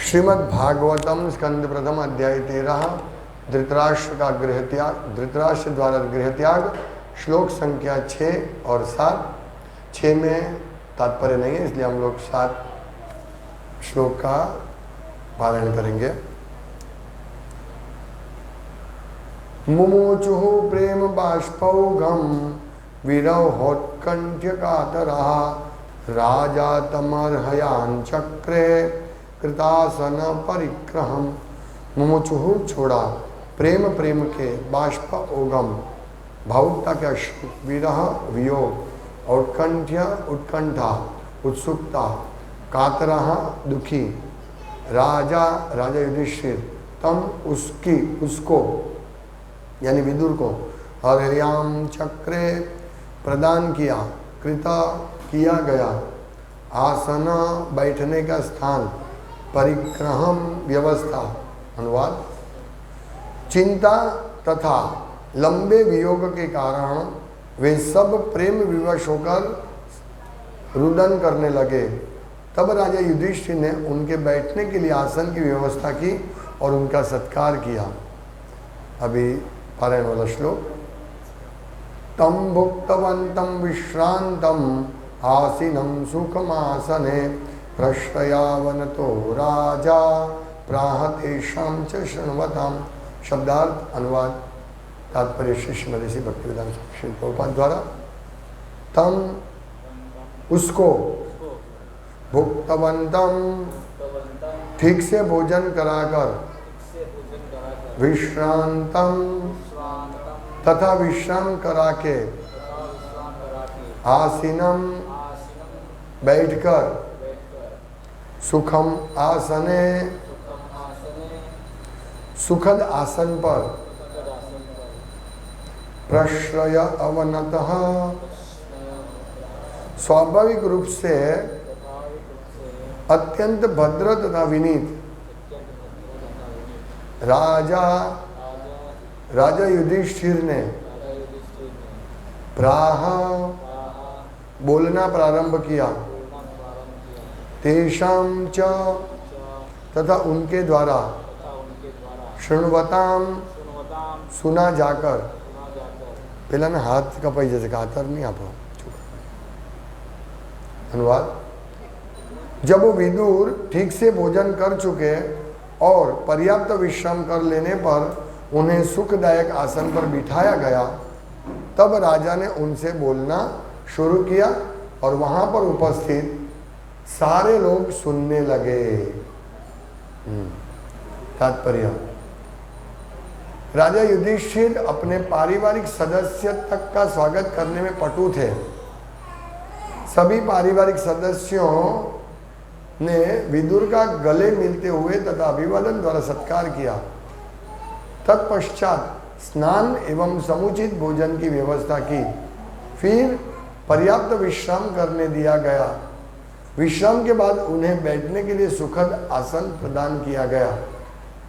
श्रीमद् भागवतम स्कंद प्रथम अध्याय 13 धृतराष्ट्र का गृह त्याग, धृतराष्ट्र द्वारा गृह त्याग, श्लोक संख्या 6 और 7। 6 में तात्पर्य नहीं है, इसलिए हम लोग 7 श्लोक का पारायण करेंगे। मुमुचुः प्रेम बाष्पौघम विरहोत्कंठ्य कातरः राजा तमर्हयान चक्रे कृतासन परिक्रहम। मुमुचुः छोड़ा, प्रेम प्रेम के, बाष्प ओगम भावुकता के अश्रु, विरह वियोग, उत्कंठ्य उत्कंठा उत्सुकता, कातरः दुखी, राजा राजा युधिष्ठिर, तम उसकी उसको यानी विदुर को, हरयाम चक्रे प्रदान किया, कृता किया गया, आसन बैठने का स्थान, परिक्रहम व्यवस्था। अनुवाद, चिंता तथा लंबे वियोग के कारण वे सब प्रेम विवश होकर रुदन करने लगे। तब राजा युधिष्ठिर ने उनके बैठने के लिए आसन की व्यवस्था की और उनका सत्कार किया। अभी पारायण वाला श्लोक। तम भुक्तवन्तं विश्रांतं आसीनं सुखमासने प्रश्रयावनतो राजा प्राह तेषां च शृण्वताम्। शब्दार्थ, अनुवाद, तात्पर्य श्री श्रीमती भक्तिवेदांत श्री प्रभुपाद द्वारा। तम उसको, भुक्तवन्तं ठीक से भोजन कराकर, विश्रांतम तथा विश्राम करा के, आसीनम बैठकर, सुखम आसने सुखद आसन पर, प्रश्रय अवनतः स्वाभाविक रूप से अत्यंत भद्र तथा विनीत, राजा युधिष्ठिर ने प्राह बोलना प्रारंभ किया, तेषां च तथा उनके द्वारा, शृण्वताम सुना जाकर। पहला ना हाथ का पाई जैसे कातर नहीं आप। अनुवाद, जब वो विदुर ठीक से भोजन कर चुके और पर्याप्त विश्राम कर लेने पर उन्हें सुखदायक आसन पर बिठाया गया, तब राजा ने उनसे बोलना शुरू किया और वहां पर उपस्थित सारे लोग सुनने लगे। तात्पर्य, राजा युधिष्ठिर अपने पारिवारिक सदस्य तक का स्वागत करने में पटु थे। सभी पारिवारिक सदस्यों ने विदुर का गले मिलते हुए तथा अभिवादन द्वारा सत्कार किया। तत्पश्चात स्नान एवं समुचित भोजन की व्यवस्था की, फिर पर्याप्त विश्राम करने दिया गया। विश्राम के बाद उन्हें बैठने के लिए सुखद आसन प्रदान किया गया।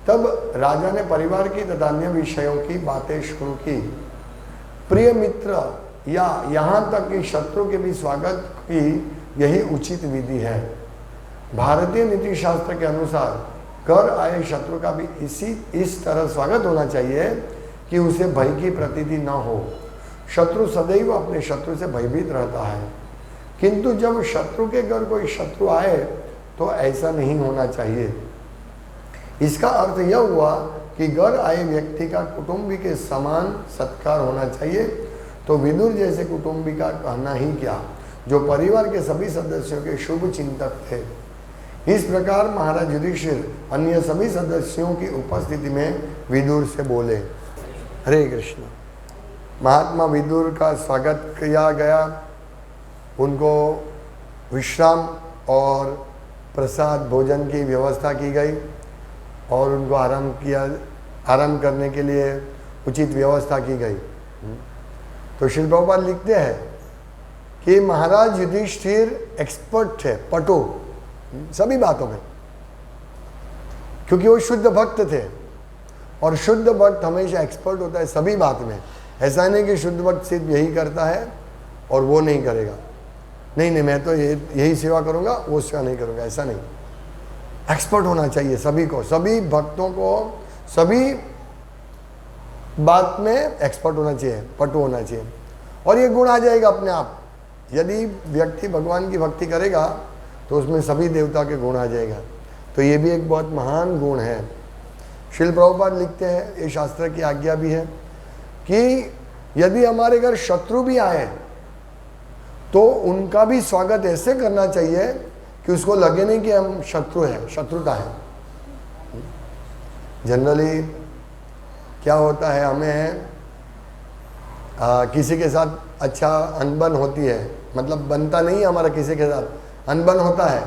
तब राजा ने परिवार की तथा अन्य विषयों की बातें शुरू की। प्रिय मित्र या यहाँ तक कि शत्रु के भी स्वागत की यही उचित विधि है। भारतीय नीति शास्त्र के अनुसार कर आए शत्रु का भी इस तरह स्वागत होना चाहिए कि उसे भय की प्रतीति न हो। शत्रु सदैव अपने शत्रु से भयभीत रहता है, किंतु जब शत्रु के घर कोई शत्रु आए तो ऐसा नहीं होना चाहिए। इसका अर्थ यह हुआ कि घर आए व्यक्ति का कुटुंबी के समान सत्कार होना चाहिए। तो विदुर जैसे कुटुंबी का कहना ही क्या, जो परिवार के सभी सदस्यों के शुभ चिंतक थे। इस प्रकार महाराज युधिष्ठिर अन्य सभी सदस्यों की उपस्थिति में विदुर से बोले। हरे कृष्ण। महात्मा विदुर का स्वागत किया गया, उनको विश्राम और प्रसाद भोजन की व्यवस्था की गई और उनको आराम करने के लिए उचित व्यवस्था की गई। तो श्री प्रभुपाद लिखते हैं कि महाराज युधिष्ठिर एक्सपर्ट थे, पटु सभी बातों में, क्योंकि वो शुद्ध भक्त थे और शुद्ध भक्त हमेशा एक्सपर्ट होता है सभी बात में। ऐसा नहीं कि शुद्ध भक्त सिर्फ यही करता है और वो नहीं करेगा। नहीं मैं तो यही सेवा करूंगा, वो सेवा नहीं करूंगा, ऐसा नहीं। एक्सपर्ट होना चाहिए सभी को, सभी भक्तों को सभी बात में एक्सपर्ट होना चाहिए, पटु होना चाहिए, और ये गुण आ जाएगा अपने आप। यदि व्यक्ति भगवान की भक्ति करेगा तो उसमें सभी देवता के गुण आ जाएगा। तो ये भी एक बहुत महान गुण है। श्रील प्रभुपाद लिखते हैं, ये शास्त्र की आज्ञा भी है कि यदि हमारे घर शत्रु भी आए तो उनका भी स्वागत ऐसे करना चाहिए कि उसको लगे नहीं कि हम शत्रु हैं, शत्रुता है। जनरली क्या होता है, हमें किसी के साथ अच्छा अनबन होती है, मतलब बनता नहीं है हमारा किसी के साथ, अनबन होता है,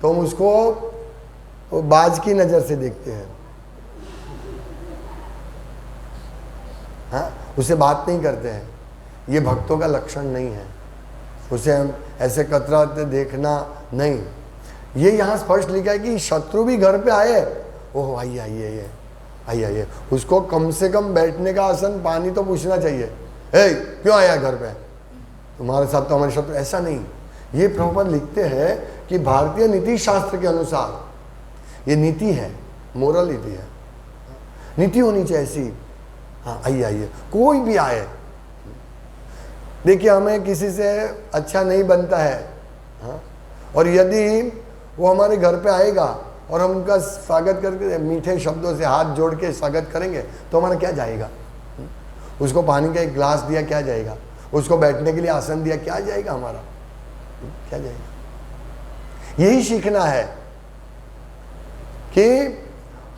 तो हम उसको बाज की नज़र से देखते हैं, हाँ, उसे बात नहीं करते हैं। ये भक्तों का लक्षण नहीं है, उसे हम ऐसे कतराते देखना नहीं। ये यहाँ स्पष्ट लिखा है कि शत्रु भी घर पे आए, ओह आइए आइए आइए आइए, उसको कम से कम बैठने का आसन, पानी तो पूछना चाहिए, ए क्यों आया घर पे, तुम्हारे साथ तो हमारे शत्रु, ऐसा नहीं। ये प्रभुपाद लिखते हैं कि भारतीय नीति शास्त्र के अनुसार ये नीति है, मोरल नीति है, नीति होनी चाहिए ऐसी। हाँ आइए आइए, कोई भी आए। देखिए हमें किसी से अच्छा नहीं बनता है, हाँ, और यदि वो हमारे घर पे आएगा और हम उनका स्वागत करके मीठे शब्दों से हाथ जोड़ के स्वागत करेंगे तो हमारा क्या जाएगा? उसको पानी का एक ग्लास दिया क्या जाएगा? उसको बैठने के लिए आसन दिया क्या जाएगा हमारा? क्या जाएगा? यही सीखना है कि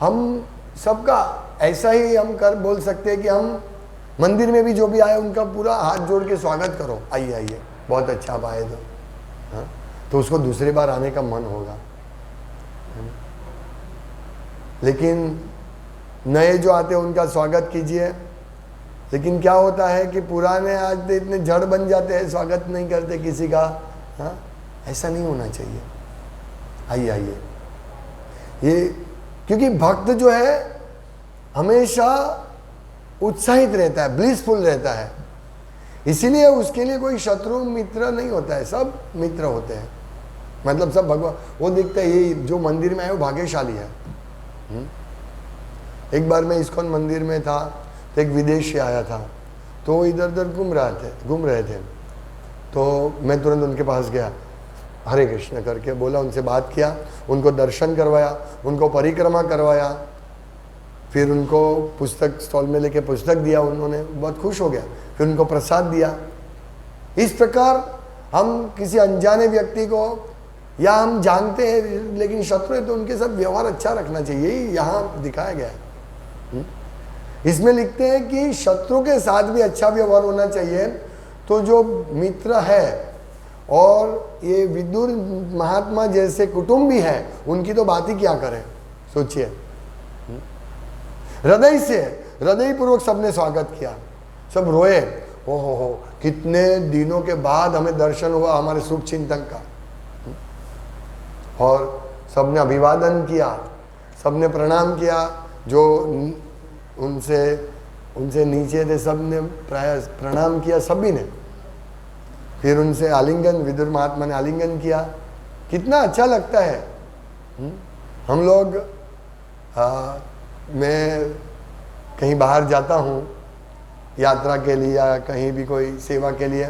हम सबका ऐसा ही हम कर बोल सकते हैं कि हम मंदिर में भी जो भी आए उनका पूरा हाथ जोड़ के स्वागत करो, आइए आइए, बहुत अच्छा आप आए तो, हाँ, तो उसको दूसरी बार आने का मन होगा। लेकिन नए जो आते हैं उनका स्वागत कीजिए। लेकिन क्या होता है कि पुराने आज इतने जड़ बन जाते हैं, स्वागत नहीं करते किसी का, हाँ, ऐसा नहीं होना चाहिए। आइए आइए, ये क्योंकि भक्त जो है हमेशा उत्साहित रहता है, ब्लिसफुल रहता है, इसीलिए उसके लिए कोई शत्रु मित्र नहीं होता है, सब मित्र होते हैं। मतलब सब भगवान, वो दिखता है ये जो मंदिर में आए वो भाग्यशाली है। एक बार मैं इस्कॉन मंदिर में था तो एक विदेशी आया था, तो वो इधर उधर घूम रहे थे, तो मैं तुरंत उनके पास गया, हरे कृष्ण करके बोला, उनसे बात किया, उनको दर्शन करवाया, उनको परिक्रमा करवाया, फिर उनको पुस्तक स्टॉल में लेके पुस्तक दिया, उन्होंने बहुत खुश हो गया, फिर उनको प्रसाद दिया। इस प्रकार हम किसी अनजाने व्यक्ति को, या हम जानते हैं लेकिन शत्रु है, तो उनके साथ व्यवहार अच्छा रखना चाहिए, यही यहाँ दिखाया गया है। इसमें लिखते हैं कि शत्रु के साथ भी अच्छा व्यवहार होना चाहिए। तो जो मित्र है और ये विदुर महात्मा जैसे कुटुंबी है, उनकी तो बात ही क्या करें, सोचिए। हृदय से, हृदय पूर्वक सबने स्वागत किया, सब रोए, हो कितने दिनों के बाद हमें दर्शन हुआ हमारे शुभ चिंतन का, और सबने अभिवादन किया, सबने प्रणाम किया, जो उनसे नीचे थे सबने प्राय प्रणाम किया, सभी ने। फिर उनसे आलिंगन, विदुर महात्मा ने आलिंगन किया, कितना अच्छा लगता है। हम लोग मैं कहीं बाहर जाता हूँ यात्रा के लिए या कहीं भी कोई सेवा के लिए,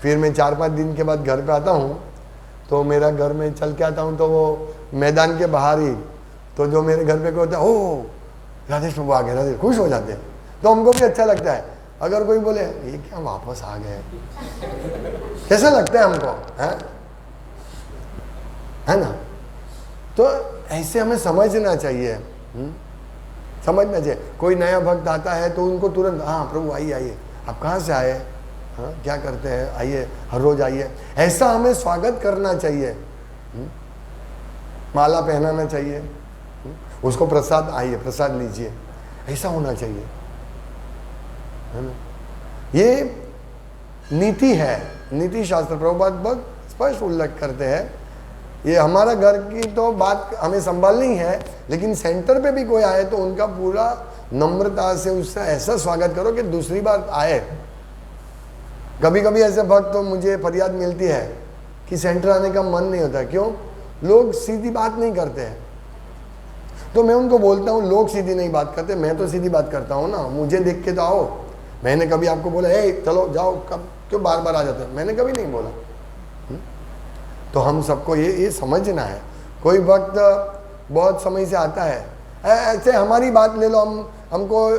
फिर मैं 4-5 दिन के बाद घर पे आता हूँ, तो मेरा घर में चल के आता हूँ तो वो मैदान के बाहर ही, तो जो मेरे घर पे कोई होता है, ओ राधेश प्रभु आ गए, राधेश, खुश हो जाते हैं, तो हमको भी अच्छा लगता है। अगर कोई बोले ये क्या वापस आ गए, कैसा लगता है हमको, है ना? तो ऐसे हमें समझना चाहिए, समझना चाहिए। कोई नया भक्त आता है तो उनको तुरंत, हाँ प्रभु आइए आइए, आप कहाँ से आए, हाँ क्या करते हैं, आइए, हर रोज आइए, ऐसा हमें स्वागत करना चाहिए। माला पहनाना चाहिए, उसको प्रसाद, आइए प्रसाद लीजिए, ऐसा होना चाहिए, है ना? ये नीति है, नीति शास्त्र प्रभुपाद बहुत स्पष्ट उल्लेख करते हैं। ये हमारा घर की तो बात हमें संभालनी है, लेकिन सेंटर पे भी कोई आए तो उनका पूरा नम्रता से उससे ऐसा स्वागत करो कि दूसरी बार आए। कभी कभी ऐसे भक्त तो मुझे फरियाद मिलती है कि सेंटर आने का मन नहीं होता, क्यों? लोग सीधी बात नहीं करते हैं, तो मैं उनको बोलता हूँ, लोग सीधी नहीं बात करते, मैं तो सीधी बात करता हूँ ना, मुझे देख के तो आओ। मैंने कभी आपको बोला ए चलो जाओ, कब क्यों बार बार आ जाते हैं? मैंने कभी नहीं बोला। तो हम सबको ये समझना है। कोई वक्त बहुत समय से आता है, ऐसे हमारी बात ले लो, हमको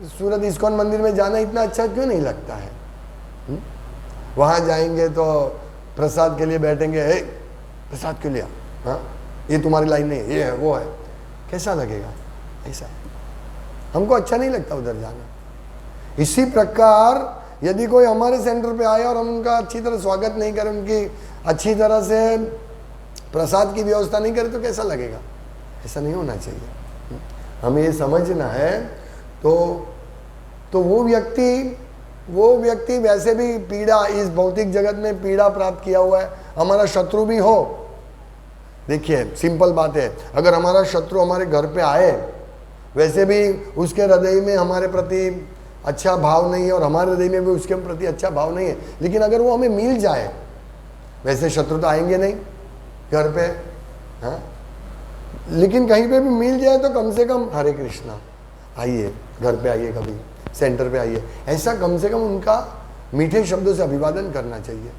सूरत इस्कॉन मंदिर में जाना इतना अच्छा क्यों नहीं लगता है? वहाँ जाएंगे तो प्रसाद के लिए बैठेंगे, ए प्रसाद क्यों लिया? हाँ, ये तुम्हारी लाइन नहीं है, ये है वो है, कैसा लगेगा? ऐसा हमको अच्छा नहीं लगता उधर जाना। इसी प्रकार यदि कोई हमारे सेंटर पे आया और हम उनका अच्छी तरह स्वागत नहीं करें, उनकी अच्छी तरह से प्रसाद की व्यवस्था नहीं करें, तो कैसा लगेगा? ऐसा नहीं होना चाहिए। हमें ये समझना है। तो वो व्यक्ति वैसे भी पीड़ा, इस भौतिक जगत में पीड़ा प्राप्त किया हुआ है, हमारा शत्रु भी हो। देखिए सिंपल बात है, अगर हमारा शत्रु हमारे घर पे आए, वैसे भी उसके हृदय में हमारे प्रति अच्छा भाव नहीं है और हमारे हृदय में भी उसके प्रति अच्छा भाव नहीं है, लेकिन अगर वो हमें मिल जाए, वैसे शत्रु तो आएंगे नहीं घर पे, हाँ, लेकिन कहीं पे भी मिल जाए तो कम से कम हरे कृष्णा, आइए घर पे आइए, कभी सेंटर पे आइए, ऐसा कम से कम उनका मीठे शब्दों से अभिवादन करना चाहिए।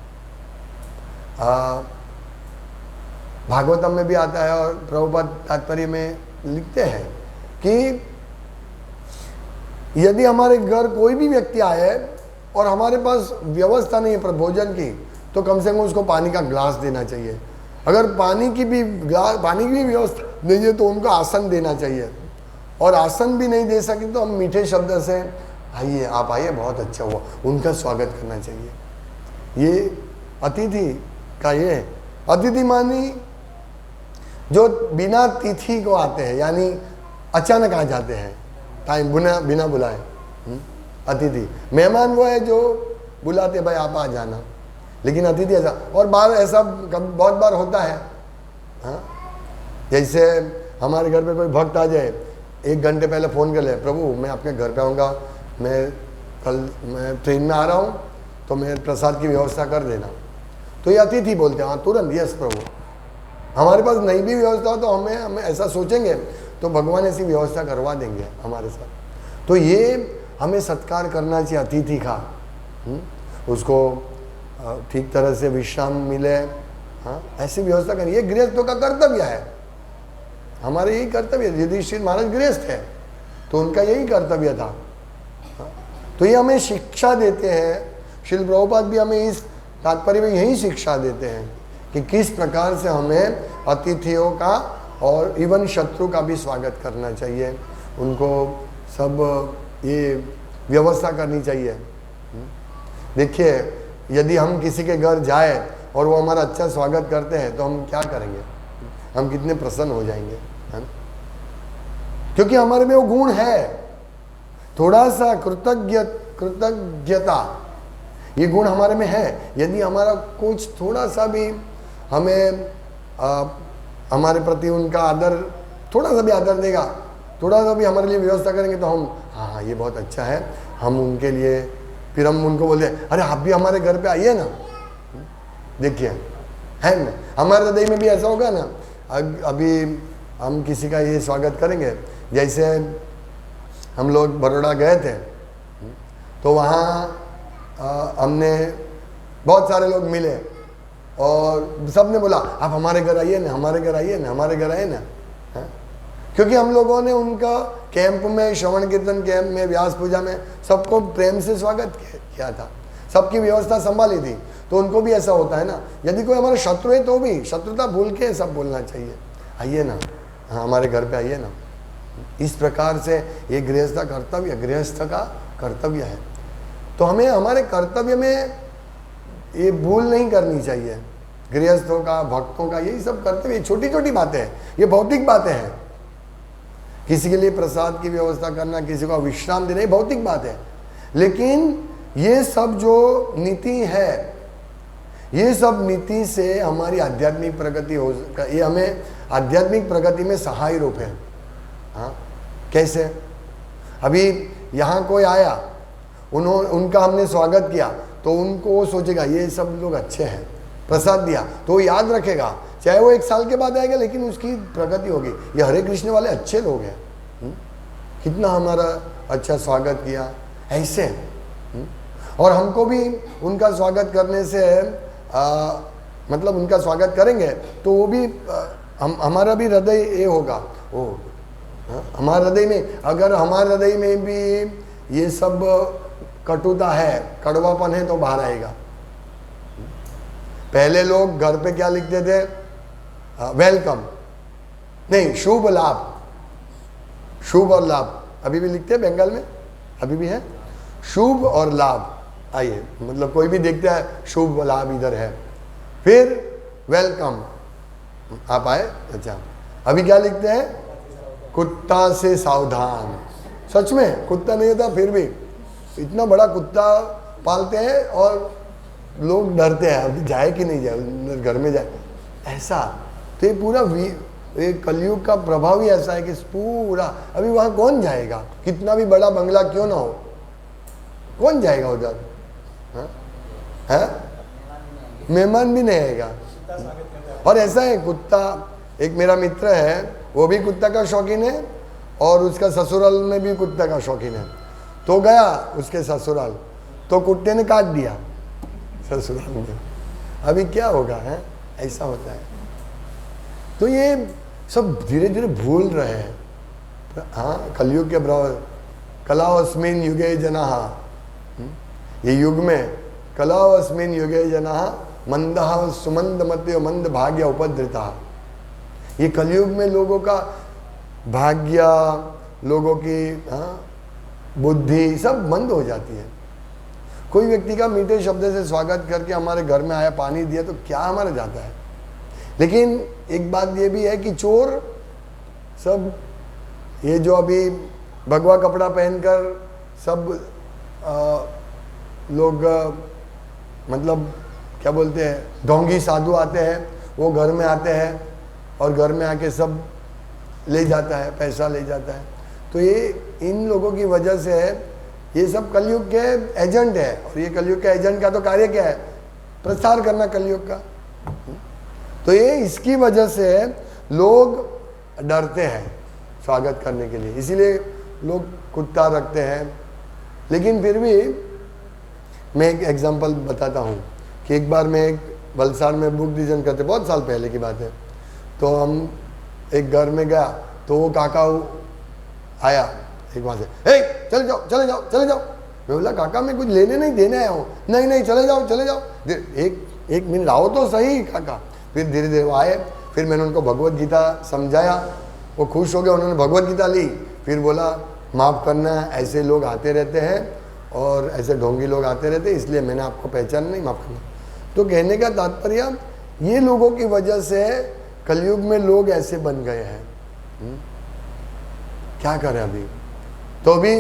भागवतम में भी आता है और प्रभुपाद तात्पर्य में लिखते हैं कि यदि हमारे घर कोई भी व्यक्ति आए और हमारे पास व्यवस्था नहीं है भोजन की, तो कम से कम उसको पानी का ग्लास देना चाहिए। अगर पानी की भी व्यवस्था नहीं है तो उनको आसन देना चाहिए, और आसन भी नहीं दे सके तो हम मीठे शब्द से आइए, आप आइए, बहुत अच्छा हुआ, उनका स्वागत करना चाहिए। ये अतिथि का ये अतिथि मानी जो बिना तिथि को आते हैं, यानी अचानक आ जाते हैं, टाइम बिना बुलाए। अतिथि, मेहमान वो है जो बुलाते भाई आप आ जाना, लेकिन अतिथि ऐसा। और बार ऐसा बहुत बार होता है, हाँ, जैसे हमारे घर पे कोई भक्त आ जाए, 1 घंटे पहले फ़ोन कर ले, प्रभु मैं आपके घर पे आऊँगा, मैं ट्रेन में आ रहा हूँ, तो मैं प्रसाद की व्यवस्था कर देना। तो ये अतिथि बोलते हैं, हाँ तुरंत यस प्रभु। हमारे पास नहीं भी व्यवस्था हो तो हमें ऐसा सोचेंगे तो भगवान ऐसी व्यवस्था करवा देंगे हमारे साथ। तो ये हमें सत्कार करना चाहिए अतिथि का, उसको ठीक तरह से विश्राम मिले, हाँ, ऐसी व्यवस्था करनी, ये गृहस्थों का कर्तव्य है, हमारे यही कर्तव्य। युधिष्ठिर महाराज गृहस्थ है तो उनका यही कर्तव्य था। तो ये हमें शिक्षा देते हैं, श्रील प्रभुपाद भी हमें इस तात्पर्य में यही शिक्षा देते हैं कि किस प्रकार से हमें अतिथियों का और इवन शत्रु का भी स्वागत करना चाहिए, उनको सब ये व्यवस्था करनी चाहिए। देखिए यदि हम किसी के घर जाए और वो हमारा अच्छा स्वागत करते हैं तो हम क्या करेंगे, हम कितने प्रसन्न हो जाएंगे, है ना? क्योंकि हमारे में वो गुण है, थोड़ा सा कृतज्ञता, ये गुण हमारे में है। यदि हमारा कुछ थोड़ा सा भी हमें हमारे प्रति उनका आदर, थोड़ा सा भी आदर देगा, थोड़ा सा भी हमारे लिए व्यवस्था करेंगे तो हम हाँ ये बहुत अच्छा है, हम उनके लिए, फिर हम उनको बोलते हैं अरे आप भी हमारे घर पे आइए ना। देखिए है ना, हमारे हृदय में भी ऐसा होगा ना। अभी हम किसी का ये स्वागत करेंगे, जैसे हम लोग बड़ौदा गए थे तो वहाँ हमने बहुत सारे लोग मिले और सब ने बोला आप हमारे घर आइए ना, हमारे घर आइए ना, हमारे घर आइए ना, है? क्योंकि हम लोगों ने उनका कैंप में, श्रवण कीर्तन कैंप में, व्यास पूजा में सबको प्रेम से स्वागत किया था, सबकी व्यवस्था संभाली थी। तो उनको भी ऐसा होता है ना, यदि कोई हमारा शत्रु है तो भी शत्रुता भूल के सब बोलना चाहिए, आइए ना, हाँ हमारे घर पे आइए ना। इस प्रकार से ये गृहस्थ का कर्तव्य है। तो हमें हमारे कर्तव्य में ये भूल नहीं करनी चाहिए। गृहस्थों का, भक्तों का, यही सब कर्तव्य, छोटी छोटी बातें हैं, ये भौतिक बातें हैं। किसी के लिए प्रसाद की व्यवस्था करना, किसी को विश्राम देना, ये भौतिक बात है। लेकिन ये सब जो नीति है, ये सब नीति से हमारी आध्यात्मिक प्रगति हो, ये हमें आध्यात्मिक प्रगति में सहाय रूप है। हाँ, कैसे? अभी यहाँ कोई आया, उनका हमने स्वागत किया तो उनको वो सोचेगा ये सब लोग अच्छे हैं, प्रसाद दिया तो वो याद रखेगा, चाहे वो 1 साल के बाद आएगा लेकिन उसकी प्रगति होगी। ये हरे कृष्ण वाले अच्छे लोग हैं, कितना हमारा अच्छा स्वागत किया ऐसे। और हमको भी उनका स्वागत करने से मतलब उनका स्वागत करेंगे तो वो भी हमारा भी हृदय ये होगा, ओ हमारे हृदय में, अगर हमारे हृदय में भी ये सब कटुता है, कड़वापन है तो बाहर आएगा। पहले लोग घर पे क्या लिखते थे, वेलकम नहीं, शुभ लाभ, शुभ और लाभ अभी भी लिखते हैं बंगाल में, अभी भी है शुभ और लाभ। आइए, मतलब कोई भी देखता है शुभ लाभ इधर है, फिर वेलकम आप आए। अच्छा, अभी क्या लिखते हैं, कुत्ता से सावधान। सच में कुत्ता नहीं होता, फिर भी इतना बड़ा कुत्ता पालते हैं और लोग डरते हैं अभी जाए कि नहीं जाए, घर में जाए ऐसा। तो ये पूरा ये कलयुग का प्रभाव ही ऐसा है कि पूरा, अभी वहाँ कौन जाएगा, कितना भी बड़ा बंगला क्यों ना हो, कौन जाएगा उधर, है मेहमान भी नहीं आएगा। और ऐसा है, कुत्ता, एक मेरा मित्र है वो भी कुत्ता का शौकीन है और उसका ससुराल में भी कुत्ता का शौकीन है। तो गया उसके ससुराल तो कुत्ते ने काट दिया ससुराल में, अभी क्या होगा, है ऐसा होता है। तो ये सब धीरे धीरे भूल रहे हैं। हाँ, कलयुग के प्रभाव, कलावस्मिन युगे जनाः, ये युग में कलावस्मिन युगे जनाः मंदः सुमंद मत्यो मंद भाग्य उपद्रिता। ये कलयुग में लोगों का भाग्य, लोगों की बुद्धि सब मंद हो जाती है। कोई व्यक्ति का मीठे शब्द से स्वागत करके हमारे घर में आया, पानी दिया तो क्या हमारा जाता है। लेकिन एक बात ये भी है कि चोर सब, ये जो अभी भगवा कपड़ा पहनकर सब लोग मतलब क्या बोलते हैं, ढोंगी साधु आते हैं, वो घर में आते हैं और घर में आके सब ले जाता है, पैसा ले जाता है। तो ये इन लोगों की वजह से ये सब कलयुग के एजेंट है। और ये कलयुग के एजेंट का तो कार्य क्या है, प्रचार करना कलयुग का। तो ये इसकी वजह से लोग डरते हैं स्वागत करने के लिए, इसीलिए लोग कुत्ता रखते हैं। लेकिन फिर भी मैं एक एग्जांपल बताता हूँ कि एक बार मैं एक वलसाड़ में बुक डिवीजन करते, बहुत साल पहले की बात है, तो हम एक घर में गया तो वो काका आया एक वहाँ से, हे चले जाओ चले जाओ चले जाओ। मैं बोला काका मैं कुछ लेने नहीं देने आया हूँ। नहीं नहीं चले जाओ चले जाओ, एक मिनट आओ तो सही काका। फिर धीरे धीरे वो आए, फिर मैंने उनको भगवत गीता समझाया, वो खुश हो गए, उन्होंने भगवत गीता ली। फिर बोला माफ़ करना, ऐसे लोग आते रहते हैं और ऐसे ढोंगी लोग आते रहते हैं, इसलिए मैंने आपको पहचान नहीं, माफ़ करना। तो कहने का तात्पर्य, ये लोगों की वजह से कलयुग में लोग ऐसे बन गए हैं। क्या करें अभी, तो भी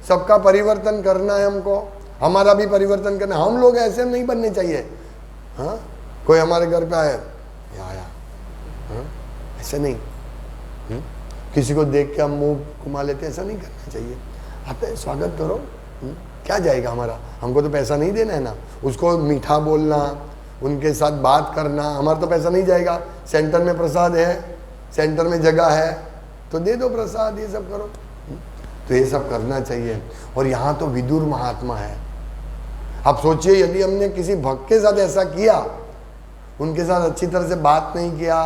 सबका परिवर्तन करना है हमको, हमारा भी परिवर्तन करना। हम लोग ऐसे नहीं बनने चाहिए। हाँ, कोई हमारे घर पे आया, आया, हाँ ऐसे नहीं, किसी को देख के हम मुंह घुमा लेते, ऐसा नहीं करना चाहिए। आते स्वागत करो, क्या जाएगा हमारा, हमको तो पैसा नहीं देना है ना, उसको मीठा बोलना, उनके साथ बात करना, हमारा तो पैसा नहीं जाएगा। सेंटर में प्रसाद है, सेंटर में जगह है तो दे दो प्रसाद, ये सब करो। तो ये सब करना चाहिए। और यहाँ तो विदुर महात्मा है। आप सोचिए, यदि हमने किसी भक्त के साथ ऐसा किया, उनके साथ अच्छी तरह से बात नहीं किया,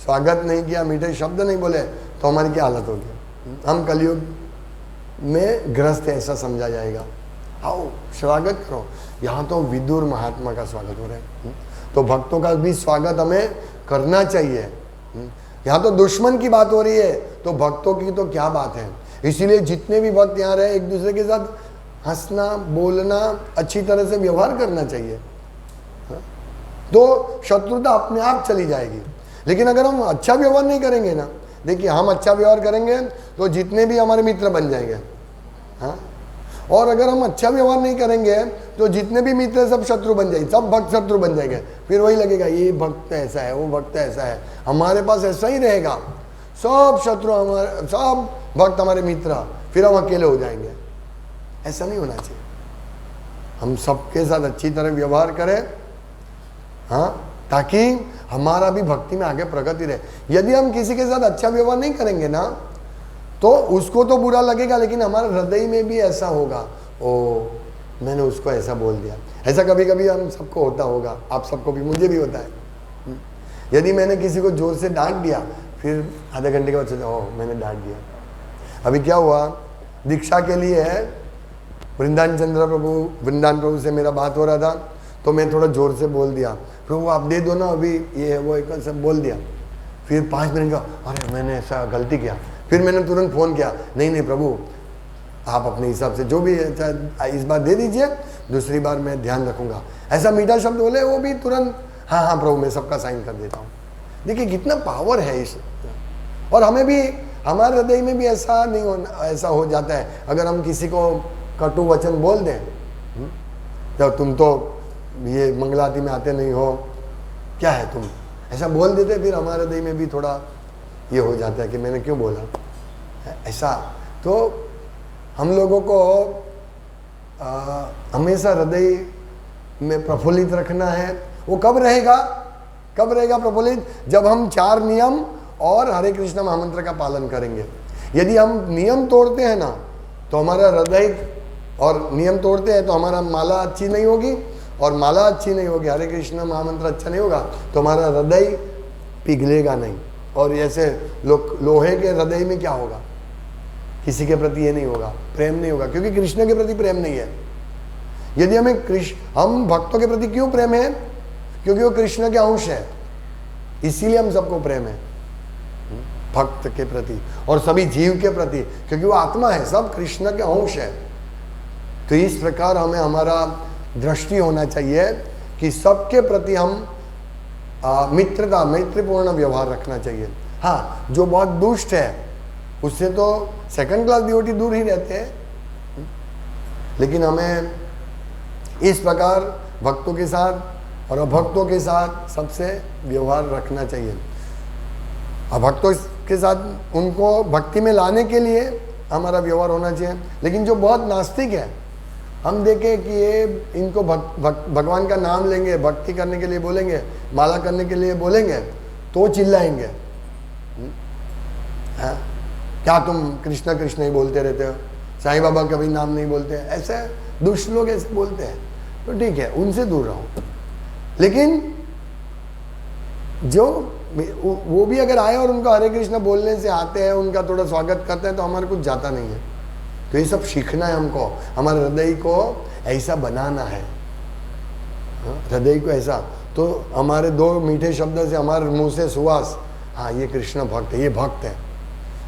स्वागत नहीं किया, मीठे शब्द नहीं बोले, तो हमारी क्या हालत होगी। हम कलयुग में ग्रस्त है ऐसा समझा जाएगा। आओ स्वागत करो। यहाँ तो विदुर महात्मा का स्वागत हो रहा है, तो भक्तों का भी स्वागत हमें करना चाहिए। यहाँ तो दुश्मन की बात हो रही है, तो भक्तों की तो क्या बात है। इसीलिए जितने भी भक्त यहाँ रहे, एक दूसरे के साथ हंसना, बोलना, अच्छी तरह से व्यवहार करना चाहिए, तो शत्रुता अपने आप चली जाएगी। लेकिन अगर हम अच्छा व्यवहार नहीं करेंगे ना, देखिए हम अच्छा व्यवहार करेंगे तो जितने भी हमारे मित्र बन जाएंगे, हाँ। और अगर हम अच्छा व्यवहार नहीं करेंगे तो जितने भी मित्र सब शत्रु बन जाएंगे, सब भक्त शत्रु बन जाएंगे। फिर वही लगेगा ये भक्त ऐसा है, वो भक्त ऐसा है, हमारे पास ऐसा ही रहेगा, सब शत्रु हमारे, सब भक्त हमारे मित्र, फिर हम अकेले हो जाएंगे। ऐसा नहीं होना चाहिए। हम सबके साथ अच्छी तरह व्यवहार करें, हाँ, ताकि हमारा भी भक्ति में आगे प्रगति रहे। यदि हम किसी के साथ अच्छा व्यवहार नहीं करेंगे ना, तो उसको तो बुरा लगेगा, लेकिन हमारे हृदय में भी ऐसा होगा, ओ मैंने उसको ऐसा बोल दिया। ऐसा कभी कभी हम सबको होता होगा, आप सबको भी, मुझे भी होता है। यदि मैंने किसी को जोर से डांट दिया, फिर आधे घंटे के बाद सोचा, ओह मैंने डांट दिया। अभी क्या हुआ, दीक्षा के लिए वृंदावन चंद्र प्रभु, वृंदावन प्रभु से मेरा बात हो रहा था, तो मैं थोड़ा जोर से बोल दिया, प्रभु आप दे दो ना, अभी ये है वो एक सब बोल दिया। फिर 5 मिनट का, अरे मैंने ऐसा गलती किया। फिर मैंने तुरंत फ़ोन किया, नहीं नहीं प्रभु आप अपने हिसाब से जो भी है इस बार दे दीजिए, दूसरी बार मैं ध्यान रखूंगा। ऐसा मीठा शब्द बोले, वो भी तुरंत हाँ हाँ प्रभु मैं सबका साइन कर देता हूँ। देखिए कितना पावर है इस, और हमें भी, हमारे हृदय में भी ऐसा नहीं होना, ऐसा हो जाता है अगर हम किसी को कटु वचन बोल दें, जब तुम तो ये मंगलाती में आते नहीं हो, क्या है तुम, ऐसा बोल देते, फिर हमारे हृदय में भी थोड़ा ये हो जाता है कि मैंने क्यों बोला ऐसा। तो हम लोगों को हमेशा हृदय में प्रफुल्लित रखना है। वो कब रहेगा, कब रहेगा प्रफुल्लित, जब हम 4 नियम और हरे कृष्ण महामंत्र का पालन करेंगे। यदि हम नियम तोड़ते हैं ना, तो हमारा हृदय, और नियम तोड़ते हैं तो हमारा माला अच्छी नहीं होगी, और माला अच्छी नहीं होगी, हरे कृष्ण महामंत्र अच्छा नहीं होगा, तो हमारा हृदय पिघलेगा नहीं। और ऐसे लोहे के हृदय में क्या होगा, किसी के प्रति ये नहीं होगा, प्रेम नहीं होगा, क्योंकि कृष्ण के प्रति प्रेम नहीं है। यदि हमें हम भक्तों के प्रति क्यों प्रेम है, क्योंकि वो कृष्ण के अंश है, इसीलिए हम सबको प्रेम है भक्त के प्रति, और सभी जीव के प्रति, क्योंकि वो आत्मा है, सब कृष्ण के अंश है। तो इस प्रकार हमें हमारा दृष्टि होना चाहिए कि सबके प्रति हम मित्रता, मैत्रीपूर्ण व्यवहार रखना चाहिए। हाँ, जो बहुत दुष्ट है उससे तो सेकंड क्लास डिवोटी दूर ही रहते हैं, लेकिन हमें इस प्रकार भक्तों के साथ और अभक्तों के साथ सबसे व्यवहार रखना चाहिए। अभक्तों के साथ उनको भक्ति में लाने के लिए हमारा व्यवहार होना चाहिए। लेकिन जो बहुत नास्तिक है, हम देखें कि ये इनको भगवान का नाम लेंगे, भक्ति करने के लिए बोलेंगे, माला करने के लिए बोलेंगे, तो चिल्लाएंगे, हाँ क्या तुम कृष्णा कृष्ण ही बोलते रहते हो, साईं बाबा कभी नाम नहीं बोलते। ऐसे दुष्ट लोग ऐसे बोलते हैं, तो ठीक है उनसे दूर रहो। लेकिन जो वो भी अगर आए और उनका हरे कृष्ण बोलने से आते हैं, उनका थोड़ा स्वागत करते हैं, तो हमारे कुछ जाता नहीं है। तो ये सब सीखना है हमको, हमारे हृदय को ऐसा बनाना है, हृदय को ऐसा। तो हमारे 2 मीठे शब्द से हमारे मुंह से सुवास, हाँ ये कृष्ण भक्त है, ये भक्त है।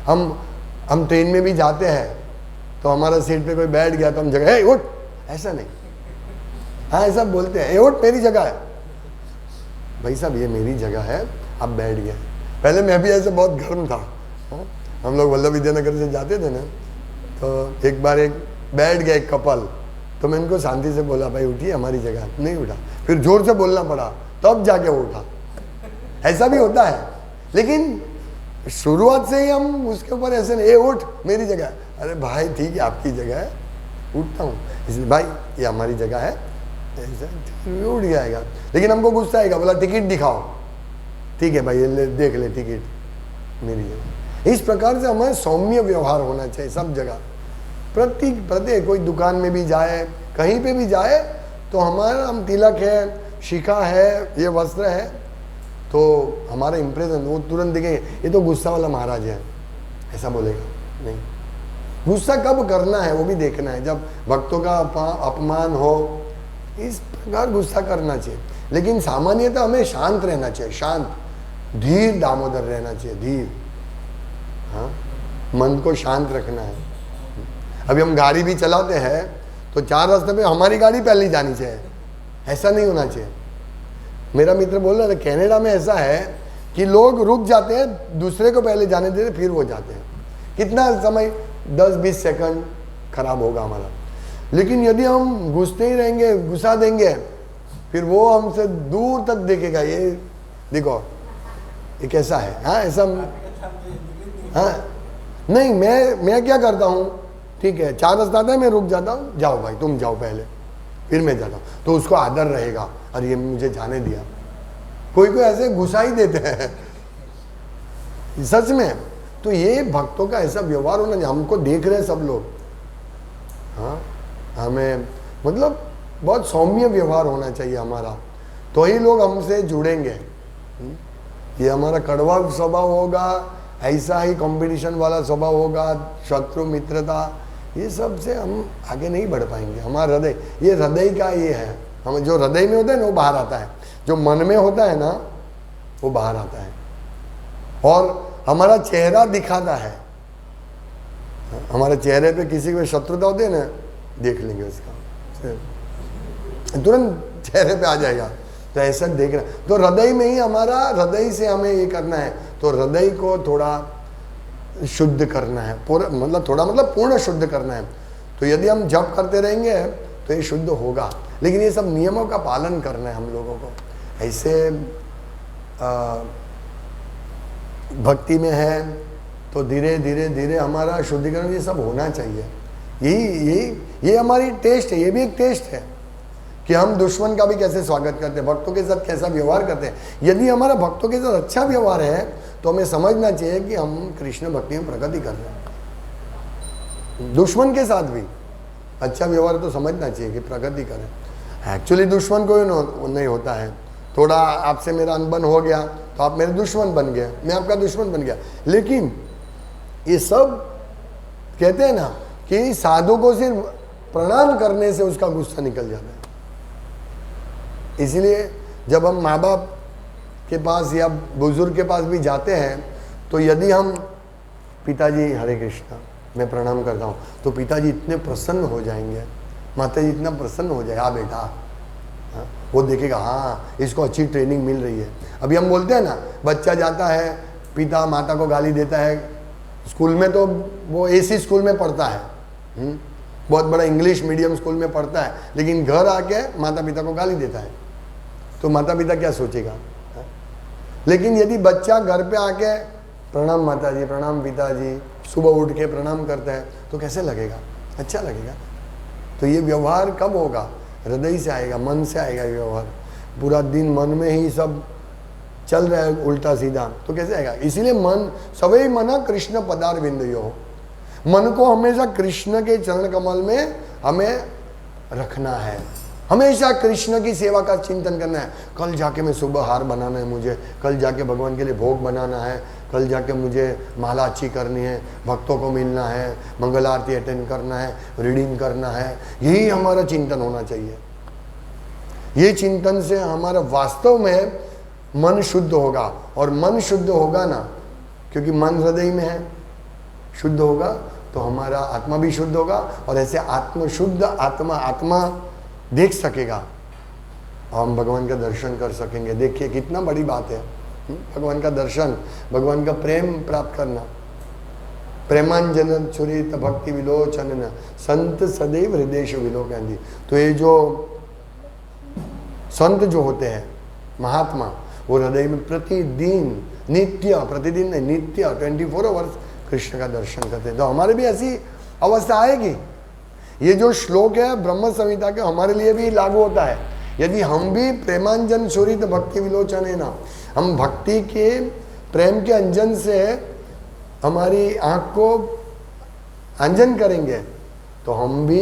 हम ट्रेन में भी जाते हैं, तो हमारा सीट पे कोई बैठ गया तो हम जगह, ए उठ, ऐसा नहीं, हाँ ऐसा बोलते हैं, ए उठ मेरी जगह है, भाई साहब ये मेरी जगह है, आप बैठ गए। पहले मैं भी ऐसे बहुत गर्म था, हम लोग वल्लभ विद्यानगर से जाते थे ना, तो एक बार एक बैठ गया एक कपल, तो मैं इनको शांति से बोला भाई उठिए हमारी जगह, नहीं उठा, फिर जोर से बोलना पड़ा तब जाके वो उठा। ऐसा भी होता है, लेकिन शुरुआत से ही हम उसके ऊपर ऐसे नहीं, ए उठ मेरी जगह, अरे भाई ठीक है आपकी जगह है, उठता हूँ, इसलिए भाई ये हमारी जगह है, ऐसा उठ जाएगा। लेकिन हमको गुस्सा आएगा, बोला टिकट दिखाओ, ठीक है भाई ये ले, देख ले टिकट मेरी जगह। इस प्रकार से हमें सौम्य व्यवहार होना चाहिए सब जगह, प्रत्येक कोई दुकान में भी जाए, कहीं पे भी जाए, तो हमारा हम तिलक है, शिखा है, ये वस्त्र है, तो हमारा इम्प्रेशन वो तुरंत दिखेंगे, ये तो गुस्सा वाला महाराज है, ऐसा बोलेगा नहीं। गुस्सा कब करना है वो भी देखना है, जब भक्तों का अपमान हो, इस प्रकार गुस्सा करना चाहिए। लेकिन सामान्यतः हमें शांत रहना चाहिए, शांत धीर दामोदर रहना चाहिए, धीर, हाँ मन को शांत रखना है। अभी हम गाड़ी भी चलाते हैं तो 4 रास्ते पे हमारी गाड़ी पहले जानी चाहिए, ऐसा नहीं होना चाहिए। मेरा मित्र बोल रहा था कनाडा में ऐसा है कि लोग रुक जाते हैं, दूसरे को पहले जाने देते फिर वो जाते हैं। कितना समय 10-20 सेकंड खराब होगा हमारा। लेकिन यदि हम घुसते ही रहेंगे, घुसा देंगे, फिर वो हमसे दूर तक देखेगा, ये देखो ये कैसा है, हाँ ऐसा, हाँ नहीं मैं क्या करता हूँ, ठीक है 4 रास्ता आता है, मैं रुक जाता हूँ, जाओ भाई तुम जाओ पहले, फिर मैं जाता हूँ, तो उसको आदर रहेगा, और ये मुझे जाने दिया, कोई कोई ऐसे घुसा ही देते हैं सच में। तो ये भक्तों का ऐसा व्यवहार होना चाहिए। हमको देख रहे हैं सब लोग, हाँ, हमें मतलब बहुत सौम्य व्यवहार होना चाहिए हमारा, तो ही लोग हमसे जुड़ेंगे। ये हमारा कड़वा स्वभाव होगा, ऐसा ही कंपटीशन वाला स्वभाव होगा, शत्रु मित्रता, ये सब से हम आगे नहीं बढ़ पाएंगे। हमारा हृदय, ये हृदय का ये है, हम जो हृदय में होता है ना वो बाहर आता है, जो मन में होता है ना वो बाहर आता है। और हमारा चेहरा दिखाता है, हमारे चेहरे पे किसी को शत्रुता होती है ना, देख लेंगे उसका, तुरंत चेहरे पे आ जाएगा। तो ऐसा देखना, तो हृदय में ही हमारा, हृदय से हमें ये करना है। तो हृदय को थोड़ा शुद्ध करना है, पूरा मतलब थोड़ा मतलब पूर्ण शुद्ध करना है। तो यदि हम जप करते रहेंगे तो ये शुद्ध होगा, लेकिन ये सब नियमों का पालन करना है हम लोगों को। ऐसे भक्ति में है तो धीरे धीरे धीरे हमारा शुद्धिकरण ये सब होना चाहिए। ये हमारी टेस्ट है, ये भी एक टेस्ट है कि हम दुश्मन का भी कैसे स्वागत करते हैं, भक्तों के साथ कैसा व्यवहार करते हैं। यदि हमारा भक्तों के साथ अच्छा व्यवहार है तो हमें समझना चाहिए कि हम कृष्ण भक्ति में प्रगति कर रहे हैं। दुश्मन के साथ भी अच्छा व्यवहार तो समझना चाहिए कि प्रगति करें। एक्चुअली दुश्मन कोई नहीं होता है, थोड़ा आपसे मेरा अनबन हो गया तो आप मेरे दुश्मन बन गए, मैं आपका दुश्मन बन गया। लेकिन ये सब कहते हैं ना कि साधु को सिर्फ प्रणाम करने से उसका गुस्सा निकल जाता है। इसलिए जब हम माँ बाप के पास या बुजुर्ग के पास भी जाते हैं तो यदि हम पिताजी हरे कृष्णा मैं प्रणाम करता हूँ, तो पिताजी इतने प्रसन्न हो जाएंगे, माता जी इतना प्रसन्न हो जाए, हाँ बेटा, हाँ, वो देखेगा हाँ इसको अच्छी ट्रेनिंग मिल रही है। अभी हम बोलते हैं ना, बच्चा जाता है, पिता माता को गाली देता है, स्कूल में तो वो ऐसी स्कूल में पढ़ता है, बहुत बड़ा इंग्लिश मीडियम स्कूल में पढ़ता है, लेकिन घर आके माता पिता को गाली देता है, तो माता पिता क्या सोचेगा। लेकिन यदि बच्चा घर पे आके प्रणाम माता जी, प्रणाम पिताजी, सुबह उठ के प्रणाम करता है तो कैसे लगेगा, अच्छा लगेगा। तो ये व्यवहार कब होगा, हृदय से आएगा, मन से आएगा ये व्यवहार। पूरा दिन मन में ही सब चल रहा है उल्टा सीधा, तो कैसे आएगा। इसीलिए मन सवै मना कृष्ण पदार बिंदयो, मन को हमेशा कृष्ण के चरण कमल में हमें रखना है, हमेशा कृष्ण की सेवा का चिंतन करना है। कल जाके मैं सुबह हार बनाना है मुझे, कल जाके भगवान के लिए भोग बनाना है, कल जाके मुझे माला अच्छी करनी है, भक्तों को मिलना है, मंगल आरती अटेंड करना है, रीडिंग करना है। यही हमारा चिंतन होना चाहिए। ये चिंतन से हमारा वास्तव में मन शुद्ध होगा, और मन शुद्ध होगा ना, क्योंकि मन हृदय में है, शुद्ध होगा तो हमारा आत्मा भी शुद्ध होगा, और ऐसे आत्मशुद्ध आत्मा देख सकेगा, हम भगवान का दर्शन कर सकेंगे। देखिए कितना बड़ी बात है भगवान का दर्शन, भगवान का प्रेम प्राप्त करना। प्रेमांजन छुरित भक्ति विलोचन संत सदैव हृदय विलोकन। तो ये जो संत जो होते हैं महात्मा, वो हृदय में प्रतिदिन नित्य, प्रतिदिन नहीं नित्य 24 आवर्स कृष्ण का दर्शन करते हैं। तो हमारे भी ऐसी अवस्था आएगी। ये जो श्लोक है ब्रह्म संहिता के हमारे लिए भी लागू होता है। यदि हम भी प्रेमांजन शोरित भक्ति विलोचन है ना, हम भक्ति के प्रेम के अंजन से हमारी आँख को अंजन करेंगे तो हम भी,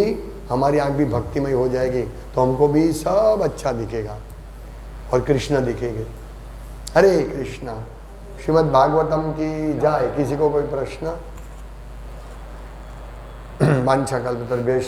हमारी आँख भी भक्तिमय हो जाएगी, तो हमको भी सब अच्छा दिखेगा और कृष्ण दिखेंगे। हरे कृष्णा। श्रीमद् भागवतम की जय। किसी को कोई प्रश्न? वांछा कल्पतरुभ्यश्च